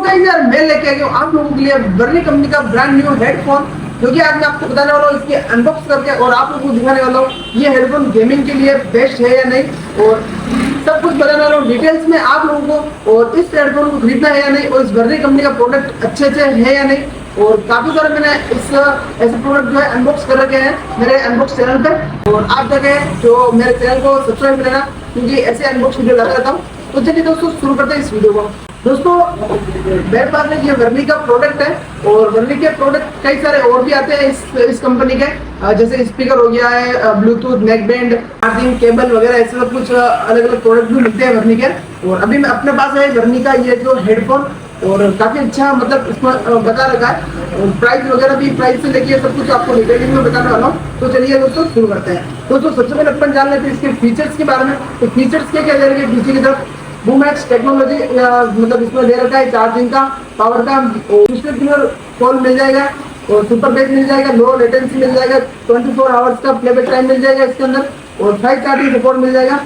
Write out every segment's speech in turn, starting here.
Guys यार मैं लेके आ गया हूं आप लोगों के लिए वर्नी कंपनी का ब्रांड न्यू हेडफोन, जो कि आज मैं आपको बताने वाला हूँ इसकी अनबॉक्स करके और आप लोगों को दिखाने वाला हूँ ये हेडफोन गेमिंग के लिए बेस्ट है या नहीं, और सब कुछ बताने वाला हूँ डिटेल्स में आप लोगों को। और इस हेडफोन को खरीदना है या नहीं, और इस वर्नी कंपनी का प्रोडक्ट अच्छे है या नहीं, और काफी सारे मैंने इस ऐसे प्रोडक्ट जो है अनबॉक्स कर रखे हैं मेरे अनबॉक्स चैनल पे, और आप जगह जो मेरे चैनल को सब्सक्राइब करना क्योंकि ऐसे अनबॉक्स वीडियो लाता रहता हूँ। तो चलिए दोस्तों शुरू करते हैं इस वीडियो को। दोस्तों मेरे पास में ये वर्नी का प्रोडक्ट है, और वर्नी के प्रोडक्ट कई सारे और भी आते हैं इस कंपनी के, जैसे स्पीकर हो गया है, Bluetooth, neck band, charging cable वगैरह ऐसे सब कुछ अलग अलग प्रोडक्ट भी मिलते हैं वर्नी के। और अभी मैं अपने पास है वर्नी का ये जो हेडफोन, और काफी अच्छा मतलब इसमें बता रखा है, और प्राइस वगैरह भी प्राइस से लेके सब कुछ आपको डिटेलिंग में बताने वाला हूँ। तो चलिए दोस्तों शुरू करते हैं। दोस्तों सबसे पहले अपन जान लेते हैं इसके फीचर्स के बारे में। तो फीचर्स क्या क्या दे रखे पीछे की तरफ, बूमैक्स टेक्नोलॉजी मतलब इसमें दे रखा है, चार्जिंग का, पावर का, और कॉल मिल जाएगा, और सुपर बेस मिल जाएगा, लो लेटेंसी मिल जाएगा, 24 आवर्स का प्लेबैक टाइम मिल जाएगा इसके अंदर, और 5 चार्जिंग सपोर्ट मिल जाएगा,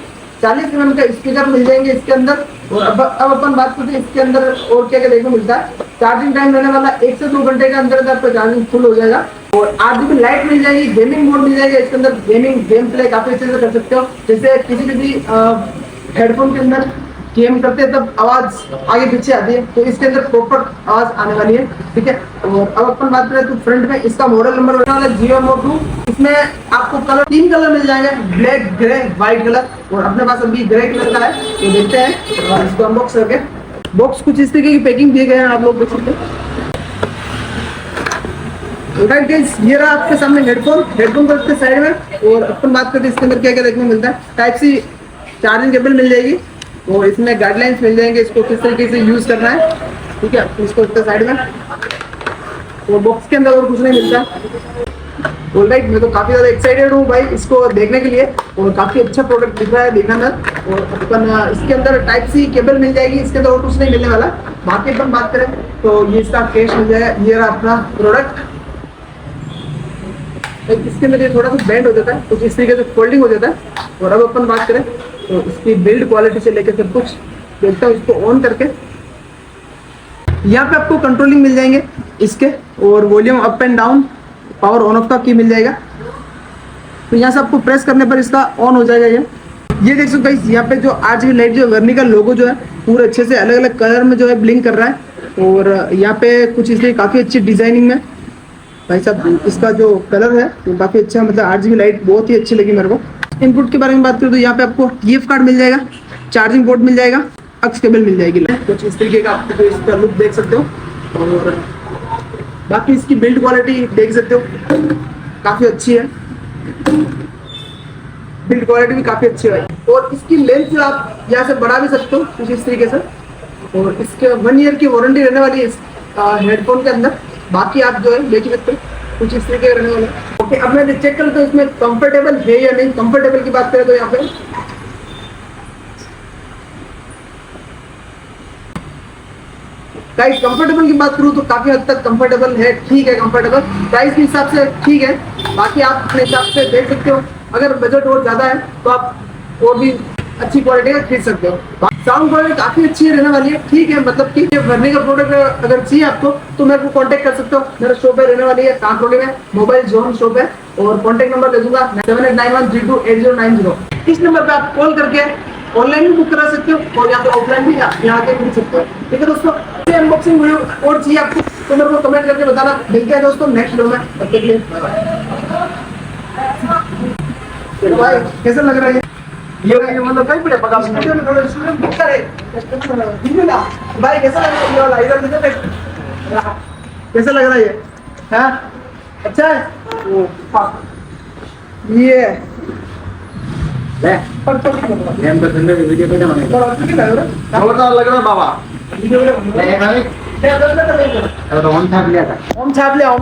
40 mm का स्पीकर मिल जाएंगे इसके अंदर। और अब अपन बात करते हैं इसके अंदर और क्या क्या देखने को मिलता है। चार्जिंग टाइम रहने वाला 1 से 2 घंटे के अंदर आपका चार्जिंग फुल हो जाएगा, और RGB लाइट मिल जाएगी, गेमिंग मोड मिल जाएगा इसके अंदर, गेम प्ले काफी अच्छे से कर सकते हो। जैसे किसी हेडफोन के अंदर गेम करते हैं तब आवाज आगे पीछे आती है, तो इसके अंदर प्रॉपर आवाज आने वाली है, ठीक है। और अब अपन बात करें तो फ्रंट में इसका मॉडल नंबर होने वाला है GMO2। इसमें आपको कलर 3 कलर मिल जाएंगे, ब्लैक, ग्रे, व्हाइट कलर, और अपने पास अभी ग्रे कलर का है। तो देखते हैं और इसको अनबॉक्स करके। बॉक्स कुछ इस तरीके की पैकिंग दिए गए हैं, आप लोग देख सकते हैं। राइट गाइस, ये रहा आपके सामने हेडफोन को रखते साइड में। और अपन बात करते हैं इसके अंदर क्या क्या देखने को मिलता है। टाइप सी चार्जिंग केबल मिल जाएगी, और इसमें गाइडलाइंस मिल जाएंगे इसको किस तरीके से यूज करना है, ठीक है। इसको रखते साइड में, और बॉक्स के अंदर और कुछ नहीं मिलता। ऑलराइट, मैं तो काफी ज्यादा एक्साइटेड हूँ भाई इसको देखने के लिए, और काफी अच्छा प्रोडक्ट दिख रहा है देखने में। और अपन इसके अंदर टाइप सी केबल मिल जाएगी, इसके अंदर और कुछ नहीं मिलने वाला। बाकी अपन बात करें तो ये इसका केस मिल जाएगा, ये रहा अपना प्रोडक्ट। इसके अंदर ये थोड़ा सा बेंड हो जाता है, कुछ इस तरीके से फोल्डिंग हो जाता है। और अब अपन बात करें तो इसकी बिल्ड क्वालिटी से लेकर सब कुछ देखता हूँ। इसको ऑन करके यहाँ पे आपको कंट्रोलिंग मिल जाएंगे इसके, और volume up and down, power on off का की मिल जाएगा। तो यहाँ से आपको प्रेस करने पर इसका ऑन हो जाएगा। ये देख सकते हो यहाँ पे जो RGB लाइट जो वर्नी का लोगो जो है पूरे अच्छे से अलग अलग कलर में जो है ब्लिंक कर रहा है। और यहाँ पे कुछ इसलिए काफी अच्छी डिजाइनिंग में भाई साहब इसका जो कलर है वो काफी अच्छा, मतलब RGB लाइट बहुत ही अच्छी लगी मेरे को। इनपुट के बारे में बात करें तो यहाँ पे आपको TF कार्ड मिल जाएगा, चार्जिंग पोर्ट मिल जाएगा, अक्स केबल मिल जाएगी, कुछ इस तरीके का आपको तो इसका लुक देख सकते हो। और बाकी इसकी बिल्ड क्वालिटी देख सकते हो, काफी अच्छी है, बिल्ड क्वालिटी भी काफी अच्छी है। और इसकी लेंथ जो आप यहाँ से बढ़ा भी सकते हो कुछ इस तरीके से। और इसके 1 ईयर की वारंटी रहने वाली है इस हेडफोन के अंदर। बाकी आप जो है देख सकते हो कुछ इस तरीके का रहने वाला है। ओके, अब मैं चेक करता हूँ इसमें कंफर्टेबल है या नहीं। कंफर्टेबल की बात करें तो यहाँ पे गाइस कंफर्टेबल की बात करूँ तो काफी हद तक कंफर्टेबल है, ठीक है कंफर्टेबल, प्राइस के हिसाब से ठीक है। बाकी आप अपने हिसाब से देख सकते हो, अगर बजट और ज्यादा है तो आप और भी अच्छी क्वालिटी का खरीद सकते हो। साउंड क्वालिटी काफी अच्छी रहने वाली है, ठीक है, मतलब कि वर्नी का प्रोडक्ट अगर चाहिए आपको तो मेरे को कांटेक्ट कर सकते हो। मेरा शॉप पे रहने वाली है कांकरोली में, मोबाइल जोन शॉप है, और कांटेक्ट नंबर दे दूंगा 7891328090। इस नंबर पे आप कॉल करके ऑनलाइन भी बुक करा सकते हो, और यहाँ पे ऑफलाइन भी यहाँ के खरीद सकते हो, ठीक है दोस्तों। अनबॉक्सिंग वीडियो और चाहिए आपको तो मेरे को कमेंट करके बताना। मिलते हैं दोस्तों नेक्स्ट वीडियो में, तब तक के लिए बाय। कैसा लग रहा है ये मतलब कहीं पे पका स्टूडियो में थोड़ा स्टूडेंट बुक करे भाई, कैसा लग रहा है ये वाला इधर कैसा लग रहा है ये? हाँ अच्छा है वो ये हम तो ठंडे में वीडियो कैसे बनेगा जोरदार लग रहा है बाबा। वीडियो तो ऑन छाप लिया था, ऑन छाप लिया।